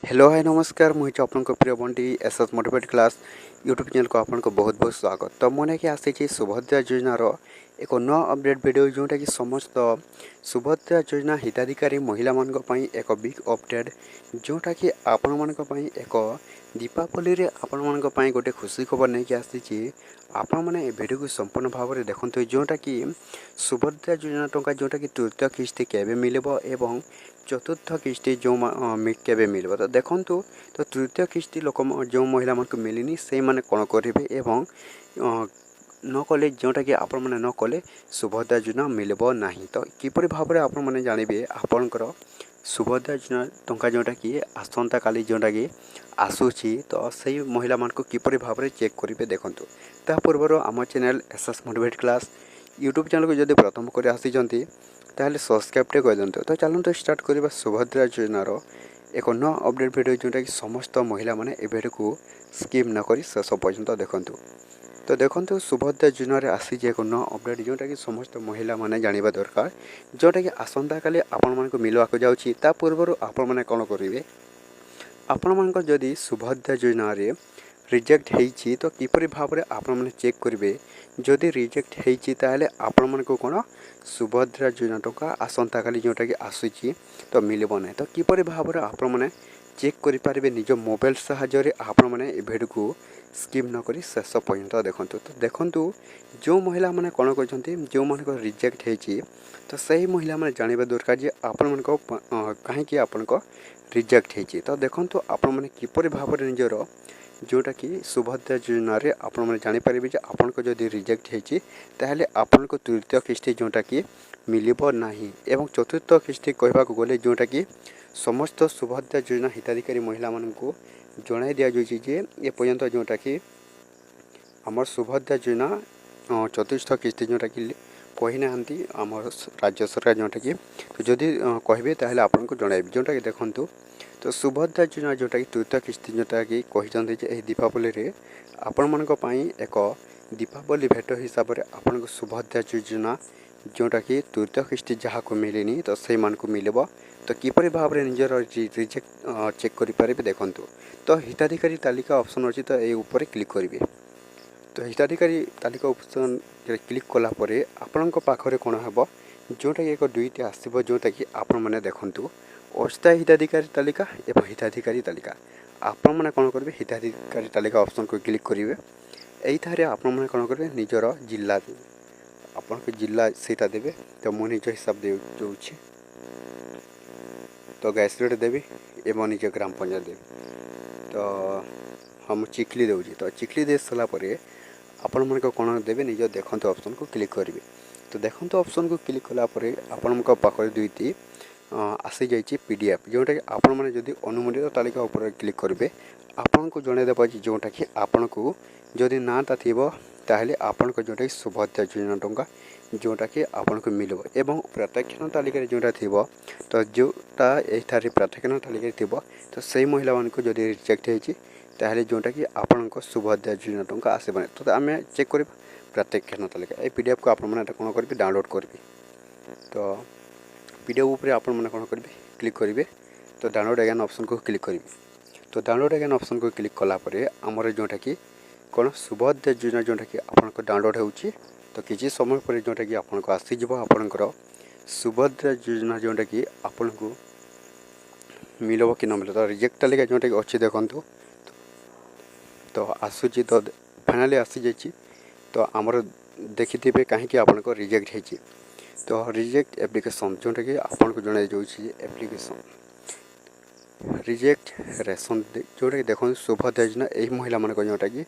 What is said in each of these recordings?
Hello hi नमस्कार मुझे आपन प्रिय Bunty SS motivate class YouTube channel को आपन को बहुत बहुत स्वागत। तो मैंने कि आसी सुभद्रा योजनार एक नया अपडेट वीडियो जोटा कि समस्त सुभद्रा योजना हिताधिकारी महिला मान एक बिग अपडेट जोटा कि आपण मान एक दीपावली रे आपण मान गोटे खुशी खबर नहीं कि आसी आपण मैंने वीडियो को संपूर्ण भाव में देखते जोटा कि सुभद्रा योजना टंका जोटा कि तृतीय किस्ती केबे मिलबो एवं चतुर्थ किस्ती जो केबे मिलबो। तो देखु तो तृतीय किस्ती लोक जो महिला मान मिलनी से मैंने कौन करेंगे एवं न कले जोटा कि आपण मैंने न कले सुभद्रा योजना मिलबो नहीं। तो किपरि भाव में आपण मैंने जानबे आपणकर सुभद्रा योजना टंका जोटा कि आसंता काली जोटा कि आसूची तो सही महिला मान को किपरि भाव में चेक करेंगे देखु। ता पूर्व आम channel SS motivate class YouTube channel को जब प्रथम कर आसी ताहले सब्सक्राइब कर दिंतु। तो चलते स्टार्ट करवा सुभद्रा योजनार एक नया अपडेट वीडियो जोटा कि समस्त महिला माने ए वीडियो को स्किप न करी शेष पर्यंत देखंतु। तो देखंतु सुभद्रा योजनार आसी एक नया अपडेट जोटा कि समस्त महिला माने जानिबा दरकार जोटा कि आसंता काली आपण मानको मिलवाक जाउछि। ता पूर्व आपण माने कोन करिवे आपण मानको जदी सुभद्रा योजना रे रिजेक्ट होती तो किपरि भाव में आपण मैंने चेक करेंगे जदि रिजेक्ट होती ताहले आपण मन को कौन सुभद्रा योजना टंका आसंता काली जोटा कि आसूची तो मिलबो ना। तो किपरि भाव में आपण मैंने चेक करेंगे निज मोबाइल साहाय्य आपण मैंने वीडियो को स्किप न करी शेष पर्यंत देखंतु। तो देखंतु जो महिला माने कौन करछंती जो मन को रिजेक्ट होती तो सही महिला माने जानिबा दरकार जे आपण मन को काहे आपण को रिजेक्ट होती। तो देखंतु आपण मैंने किपरि भाव में निजर जोटा कि सुभद्रा योजना रे आपण मैंने जानीपर जे आपण को जदि रिजेक्ट होती ताहले आपण को तृतीय किस्ती जोटा कि मिलबो नाही एवं चतुर्थ किस्ती कहबा गले जोटा कि समस्त सुभद्रा योजना हिताधिकारी महिला मान को जणाई दिया जे ए पर्यंत जोटा कि आमर सुभद्रा योजना चतुर्थ किस्ती जोटा कि कही ना आम राज्य सरकार जोटा कि जदि कहे ताहले आपण को जणाइबे जोटा कि देखंतु। तो सुभद्रा योजना जोटा कि तृतीय किस्ती जोटा कि कही दीपावली रे आपण मान एक दीपावली भेट हिसाब से आपण को सुभद्रा योजना जोटा कि तृतीय किस्ती जहाँ को मिलनी तो से मान को मिलबो। तो किपरि भाव में निजर रिजेक्ट चेक करेंगे देखंतु। तो हिताधिकारी तालिका ऑप्शन अच्छी तो ये ऊपर क्लिक करेंगे। तो हिताधिकारी तालिका ऑप्शन क्लिक कलापर आपण पाखरे कौन हम जोटा कि एक दुईटा आसो जोटा कि आपण मैंने देखंतु अस्थायी हिताधिकारी तालिका एवं हिताधिकारी तालिका आपण मैंने कौन करेंगे हिताधिकारी तालिका ऑप्शन को क्लिक करेंगे। यही आपण मैंने कौन करेंगे निजर जिला आपण के जिला सीटा देवे। तो मु निज हिसाब दे जाऊँगी तो गैसरेट देवी एवं निज ग्राम पंचायत देवी। तो हम चिखली दूसरी तो चिखली दे सारापर आपण मन कौन देवे निज देखते ऑप्शन को क्लिक करेंगे। तो देखते ऑप्शन को क्लिक कलापर आपण पाखे दुईटी आसी जाइए पीडीएफ जोटा कि आपण मैंने जदि अनुमोदित तालिका ऊपर क्लिक करेंगे आपण को जनईदेव जोटा कि आपण को जदि नाटा थी ताहले आपण को जोटा कि सुभद्रा योजना टंका जोटा कि आपण को मिलबो एवं प्रत्यक्षण तालिका जोटा थी तो जोटा ये प्रत्यक्षण तालिका थी तो सही महिला मान को जदि रिजेक्ट होती ताहले जोटा कि आपण को सुभद्रा योजना टंका आसबना। तो आम चेक कर प्रत्यक्षण तालिका ये पीडीएफ को आप कौन करेंगे डाउनलोड करेंगे। तो पीडीएफ ऊपर आपण मैंने कौन करेंगे क्लिक करेंगे। तो डाउनलोड अगेन ऑप्शन को क्लिक करेंगे। तो डाउनलोड अगेन ऑप्शन को क्लिक कलापर आमर जोटा कि कौन सुभद्रा योजना जोटा कि आपण को डाउनलोड होउची। तो किसी समय पर जोटा कि आपण को आसीज आपणकर सुभद्रा योजना जोटा कि आपण को मिलबो कि न मिल। तो रिजेक्ट तालिका जोटा कि अच्छी देखंतु तो आसूची तो फाइनाली आसी जाइए। तो आमर देखिथे कहीं आपण को रिजेक्ट होती तो रिजेक्ट एप्लिकेशन जोटा कि आपण को जणाई जाउछि एप्लिकेशन रिजेक्ट रेशन जोटा कि देखो सुभद्रा योजना यही महिला मान जोटा कि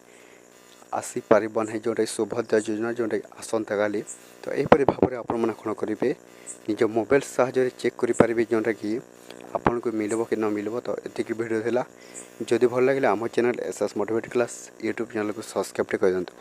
आसी पारिबन है जोटा सुभद्रा योजना जोटा कि आसंता काली। तो यहीपरि भाव में आपण मैंने कौन करेंगे निज मोबाइल साहाय्य चेक करेंगे जोटा कि आपण को मिलबो कि न मिलबो। तो एतिक वीडियो थिला जदि भल लगे आम channel SS motivate class YouTube channel को सब्सक्राइब कर दिंतु।